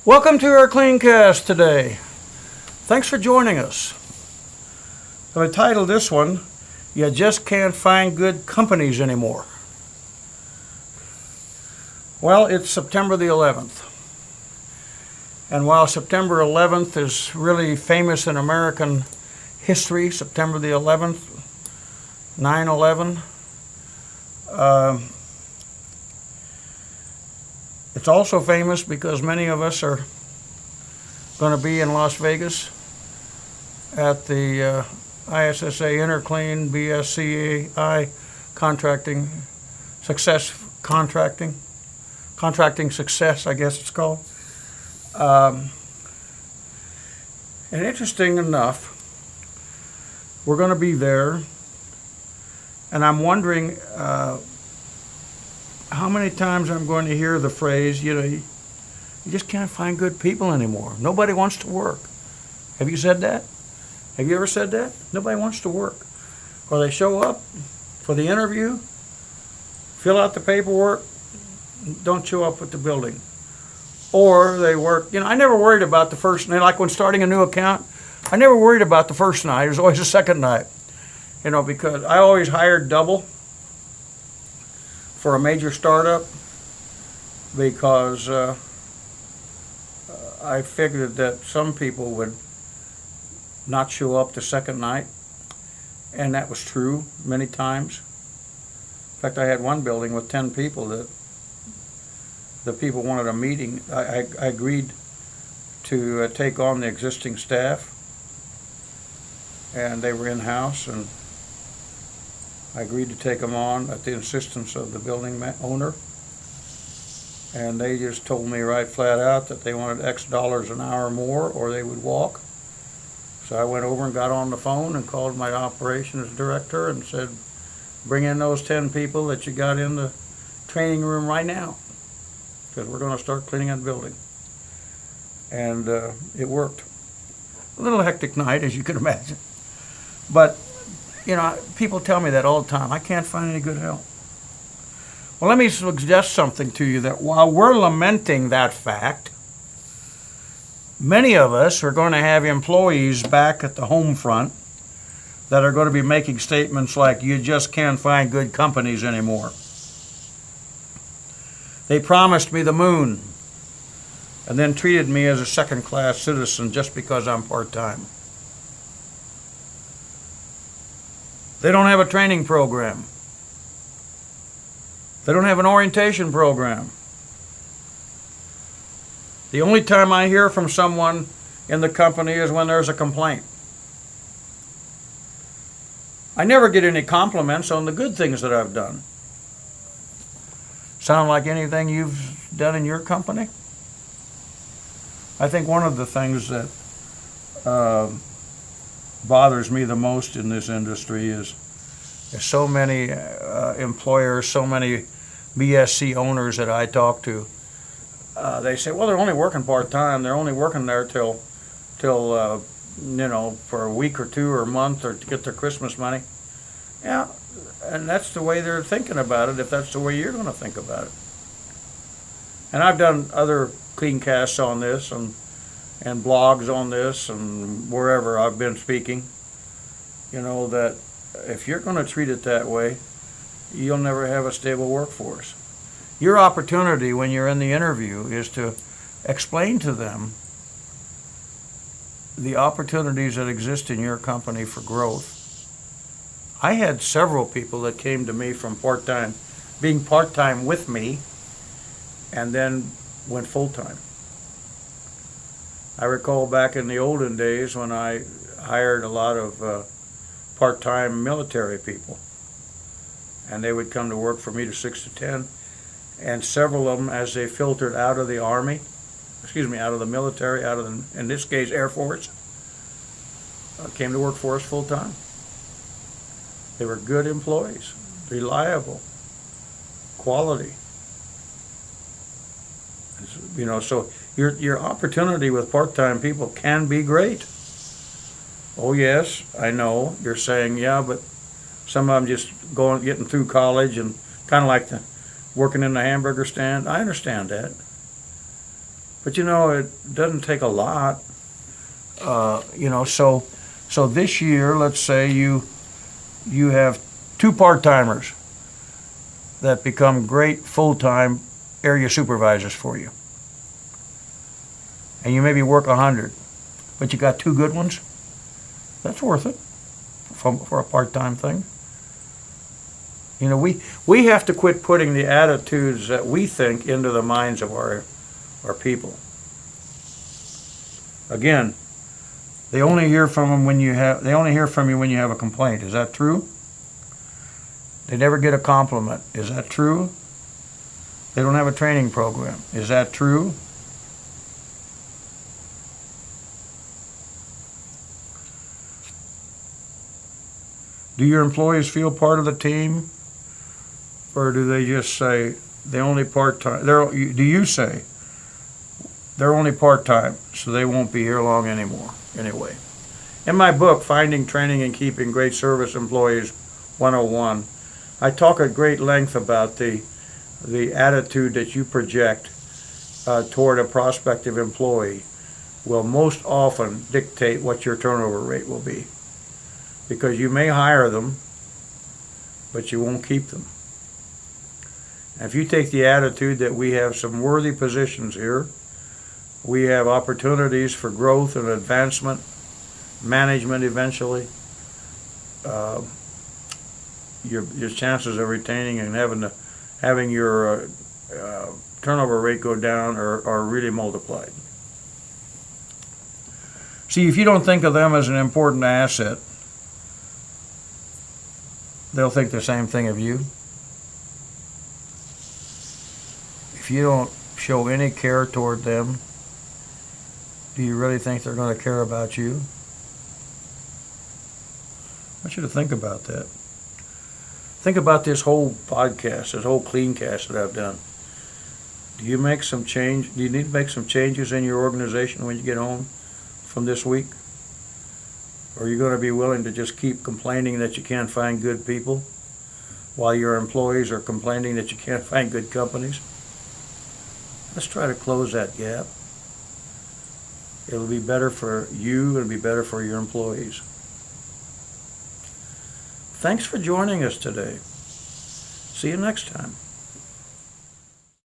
Welcome to our Cleancast today. Thanks for joining us. I titled this one, You Just Can't Find Good Companies Anymore. Well, it's September the 11th. And while September 11th is really famous in American history, September the 11th, 9/11, it's also famous because many of us are going to be in Las Vegas at the ISSA Interclean BSCAI contracting success, I guess it's called. And interesting enough, we're going to be there, and I'm wondering how many times I'm going to hear the phrase, you just can't find good people anymore. Nobody wants to work. Have you said that? Have you ever said that? Nobody wants to work. Or they show up for the interview, fill out the paperwork, don't show up at the building. Or they work, I never worried about the first night. Like when starting a new account, I never worried about the first night. It was always the second night. Because I always hired double for a major startup because I figured that some people would not show up the second night, and that was true many times. In fact, I had one building with 10 people that the people wanted a meeting. I agreed to take on the existing staff, and they were in-house, and I agreed to take them on at the insistence of the building owner, and they just told me right flat out that they wanted X dollars an hour more or they would walk. So I went over and got on the phone and called my operations director and said, bring in those 10 people that you got in the training room right now, because we're going to start cleaning that building. And it worked. A little hectic night, as you can imagine. But people tell me that all the time. I can't find any good help. Well, let me suggest something to you, that while we're lamenting that fact, many of us are going to have employees back at the home front that are going to be making statements like, you just can't find good companies anymore. They promised me the moon and then treated me as a second-class citizen just because I'm part-time. They don't have a training program. They don't have an orientation program. The only time I hear from someone in the company is when there's a complaint. I never get any compliments on the good things that I've done. Sound like anything you've done in your company? I think one of the things that bothers me the most in this industry is there's so many employers, so many BSC owners that I talk to. They say, well, they're only working part-time. They're only working there till for a week or two or a month or to get their Christmas money. Yeah, and that's the way they're thinking about it, if that's the way you're going to think about it. And I've done other Cleancasts on this and blogs on this and wherever I've been speaking, that if you're going to treat it that way, you'll never have a stable workforce. Your opportunity when you're in the interview is to explain to them the opportunities that exist in your company for growth. I had several people that came to me from being part-time with me, and then went full-time. I recall back in the olden days when I hired a lot of part-time military people, and they would come to work for me to 6 to 10, and several of them, as they filtered out of the Army, out of the military, in this case, Air Force, came to work for us full-time. They were good employees, reliable, quality. So your opportunity with part-time people can be great. Oh yes, I know. You're saying, yeah, but some of them just getting through college and kind of like working in the hamburger stand. I understand that. But you know, it doesn't take a lot. So this year, let's say you have 2 part-timers that become great full-time area supervisors for you. And you maybe work 100, but you got 2 good ones. That's worth it for a part-time thing. You know, we have to quit putting the attitudes that we think into the minds of our people. Again, they only hear from them when you have a complaint. Is that true? They never get a compliment. Is that true? They don't have a training program. Is that true? Do your employees feel part of the team? Or do they just say they only part-time? Do you say they're only part-time, so they won't be here long anymore? Anyway, in my book, Finding, Training, and Keeping Great Service Employees 101, I talk at great length about the attitude that you project toward a prospective employee will most often dictate what your turnover rate will be. Because you may hire them, but you won't keep them. And if you take the attitude that we have some worthy positions here, we have opportunities for growth and advancement, management eventually, your chances of retaining and having your turnover rate go down are really multiplied. See, if you don't think of them as an important asset, they'll think the same thing of you. If you don't show any care toward them, do you really think they're going to care about you? I want you to think about that. Think about this whole podcast, this whole cleancast that I've done. Do you make some change? Do you need to make some changes in your organization when you get home from this week? Or are you going to be willing to just keep complaining that you can't find good people while your employees are complaining that you can't find good companies? Let's try to close that gap. It'll be better for you, it'll be better for your employees. Thanks for joining us today. See you next time.